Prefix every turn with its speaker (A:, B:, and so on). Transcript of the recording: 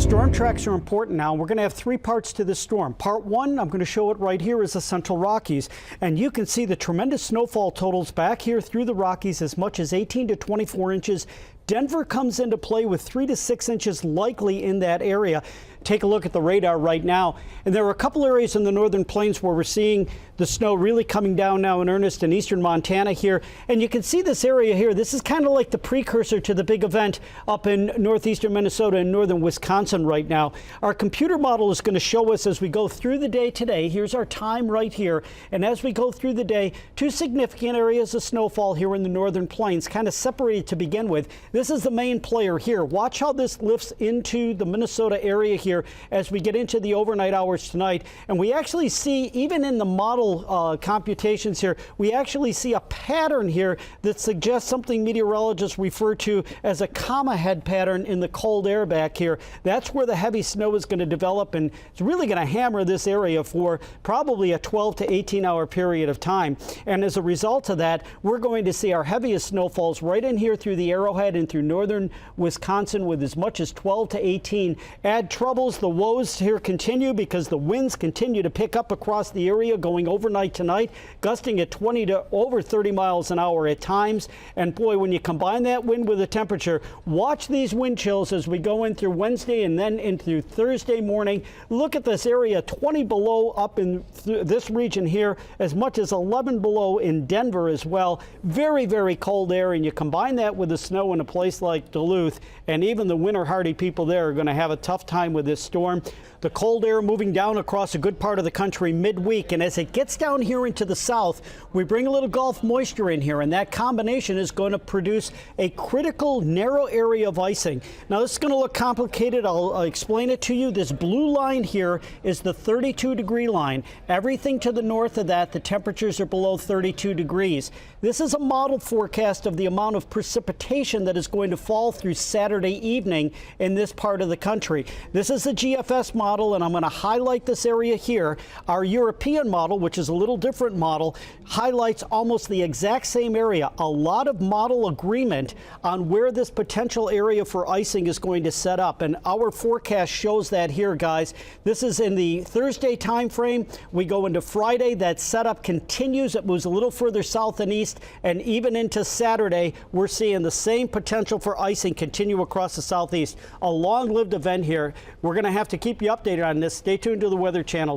A: Storm tracks are important now. We're going to have three parts to this storm. Part one, I'm going to show it right here, is the Central Rockies. And you can see the tremendous snowfall totals back here through the Rockies, as much as 18 to 24 inches. Denver comes into play with 3 to 6 inches likely in that area. Take a look at the radar right now. And there are a couple areas in the northern plains where we're seeing the snow really coming down now in earnest in eastern Montana here. And you can see this area here. This is kind of like the precursor to the big event up in northeastern Minnesota and northern Wisconsin right now. Our computer model is going to show us as we go through the day today. Here's our time right here. And as we go through the day, two significant areas of snowfall here in the northern plains, kind of separated to begin with. This is the main player here. Watch how this lifts into the Minnesota area here as we get into the overnight hours tonight. And we actually see, even in the model computations here, we actually see a pattern here that suggests something meteorologists refer to as a comma head pattern in the cold air back here. That's where the heavy snow is going to develop, and it's really going to hammer this area for probably a 12 to 18 hour period of time. And as a result of that, we're going to see our heaviest snowfalls right in here through the Arrowhead and through northern Wisconsin with as much as 12 to 18. Add troubles, the woes here continue because the winds continue to pick up across the area going overnight tonight, gusting at 20 to over 30 miles an hour at times. And boy, when you combine that wind with the temperature, watch these wind chills as we go in through Wednesday and then into Thursday morning. Look at this area, 20 below up in this region here, as much as 11 below in Denver as well. Very, very cold air, and you combine that with the snow in a place like Duluth, and even the winter hardy people there are going to have a tough time with this storm. The cold air moving down across a good part of the country midweek, and as it gets down here into the south, we bring a little Gulf moisture in here, and that combination is going to produce a critical narrow area of icing. Now this is going to look complicated. I'll explain it to you. This blue line here is the 32-degree line. Everything to the north of that, the temperatures are below 32 degrees. This is a model forecast of the amount of precipitation that is going to fall through Saturday evening in this part of the country. This is the GFS model, and I'm going to highlight this area here. Our European model, which is a little different model, highlights almost the exact same area. A lot of model agreement on where this potential area for icing is going to set up, and our forecast shows that here, guys. This is in the Thursday time frame. We go into Friday. That setup continues. It moves a little further south and east, and even into Saturday, we're seeing the same potential for icing continue across the southeast. A long-lived event here. We're going to have to keep you updated on this. Stay tuned to the Weather Channel.